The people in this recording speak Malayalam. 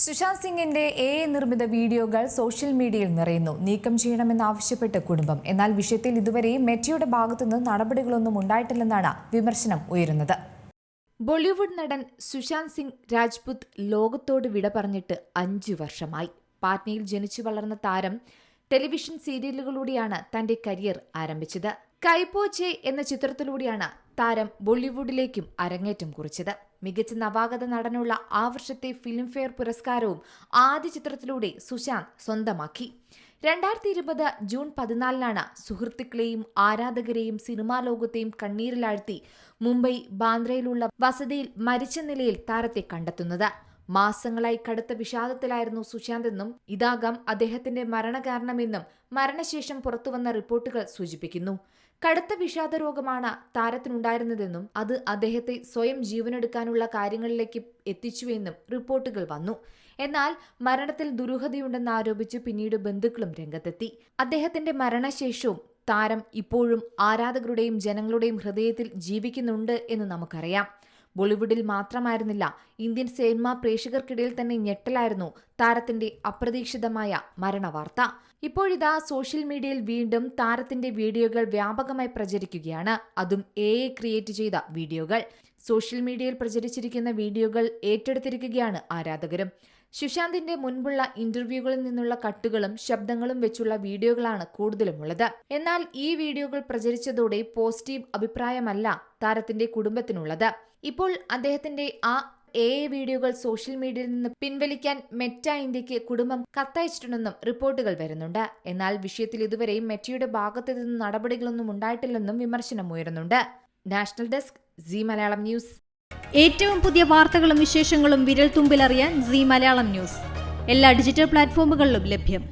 സുശാന്ത് സിംഗിന്റെ നിർമ്മിത വീഡിയോകൾ സോഷ്യൽ മീഡിയയിൽ നിറയുന്നു. നീക്കം ചെയ്യണമെന്നാവശ്യപ്പെട്ട് കുടുംബം. എന്നാൽ വിഷയത്തിൽ ഇതുവരെ മെറ്റയുടെ ഭാഗത്തുനിന്ന് നടപടികളൊന്നും ഉണ്ടായിട്ടില്ലെന്നാണ് വിമർശനം ഉയരുന്നത്. ബോളിവുഡ് നടൻ സുശാന്ത് സിംഗ് രാജ്പുത് ലോകത്തോട് വിട പറഞ്ഞിട്ട് 5 വർഷമായി. പാറ്റ്നയിൽ ജനിച്ചു വളർന്ന താരം ടെലിവിഷൻ സീരിയലുകളിലൂടെയാണ് തന്റെ കരിയർ ആരംഭിച്ചത്. കൈപോച്ചെ എന്ന ചിത്രത്തിലൂടെയാണ് താരം ബോളിവുഡിലേക്കും അരങ്ങേറ്റം കുറിച്ചത്. മികച്ച നവാഗത നടനുള്ള ആ വർഷത്തെ ഫിലിംഫെയർ പുരസ്കാരവും ആദ്യ ചിത്രത്തിലൂടെ സുശാന്ത് സ്വന്തമാക്കി. 2020 ജൂൺ 14 സുഹൃത്തുക്കളെയും ആരാധകരെയും സിനിമാ ലോകത്തെയും കണ്ണീരിലാഴ്ത്തി മുംബൈ ബാന്ദ്രയിലുള്ള വസതിയിൽ മരിച്ച നിലയിൽ താരത്തെ കണ്ടെത്തുന്നത്. മാസങ്ങളായി കടുത്ത വിഷാദത്തിലായിരുന്നു സുശാന്ത് എന്നും ഇതാകാം അദ്ദേഹത്തിന്റെ മരണകാരണമെന്നും മരണശേഷം പുറത്തുവന്ന റിപ്പോർട്ടുകൾ സൂചിപ്പിക്കുന്നു. കടുത്ത വിഷാദ രോഗമാണ് താരത്തിനുണ്ടായിരുന്നതെന്നും അത് അദ്ദേഹത്തെ സ്വയം ജീവനെടുക്കാനുള്ള കാര്യങ്ങളിലേക്ക് എത്തിച്ചുവെന്നും റിപ്പോർട്ടുകൾ വന്നു. എന്നാൽ മരണത്തിൽ ദുരൂഹതയുണ്ടെന്ന് ആരോപിച്ച് പിന്നീട് ബന്ധുക്കളും രംഗത്തെത്തി. അദ്ദേഹത്തിന്റെ മരണശേഷവും താരം ഇപ്പോഴും ആരാധകരുടെയും ജനങ്ങളുടെയും ഹൃദയത്തിൽ ജീവിക്കുന്നുണ്ട് എന്ന് നമുക്കറിയാം. ബോളിവുഡിൽ മാത്രമായിരുന്നില്ല, ഇന്ത്യൻ സിനിമാ പ്രേക്ഷകർക്കിടയിൽ തന്നെ ഞെട്ടലായിരുന്നു താരത്തിന്റെ അപ്രതീക്ഷിതമായ മരണവാർത്ത. ഇപ്പോഴിതാ സോഷ്യൽ മീഡിയയിൽ വീണ്ടും താരത്തിന്റെ വീഡിയോകൾ വ്യാപകമായി പ്രചരിക്കുകയാണ്. അതും ക്രിയേറ്റ് ചെയ്ത വീഡിയോകൾ. സോഷ്യൽ മീഡിയയിൽ പ്രചരിച്ചിരിക്കുന്ന വീഡിയോകൾ ഏറ്റെടുത്തിരിക്കുകയാണ് ആരാധകരും. സുശാന്തിന്റെ മുൻപുള്ള ഇന്റർവ്യൂകളിൽ നിന്നുള്ള കട്ടുകളും ശബ്ദങ്ങളും വെച്ചുള്ള വീഡിയോകളാണ് കൂടുതലുമുള്ളത്. എന്നാൽ ഈ വീഡിയോകൾ പ്രചരിച്ചതോടെ പോസിറ്റീവ് അഭിപ്രായമല്ല താരത്തിന്റെ കുടുംബത്തിനുള്ളത്. ഇപ്പോൾ അദ്ദേഹത്തിന്റെ ആ വീഡിയോകൾ സോഷ്യൽ മീഡിയയിൽ നിന്ന് പിൻവലിക്കാൻ മെറ്റ ഇന്ത്യക്ക് കുടുംബം കത്തയച്ചിട്ടുണ്ടെന്നും റിപ്പോർട്ടുകൾ വരുന്നുണ്ട്. എന്നാൽ വിഷയത്തിൽ ഇതുവരെയും മെറ്റയുടെ ഭാഗത്തു നിന്ന് നടപടികളൊന്നും ഉണ്ടായിട്ടില്ലെന്നും വിമർശനം ഉയരുന്നുണ്ട്. National desk, Zee Malayalam news. ഏറ്റവും പുതിയ വാർത്തകളും വിശേഷങ്ങളും വിരൽ തുമ്പിലറിയാൻ സീ മലയാളം ന്യൂസ് എല്ലാ ഡിജിറ്റൽ പ്ലാറ്റ്ഫോമുകളിലും ലഭ്യം.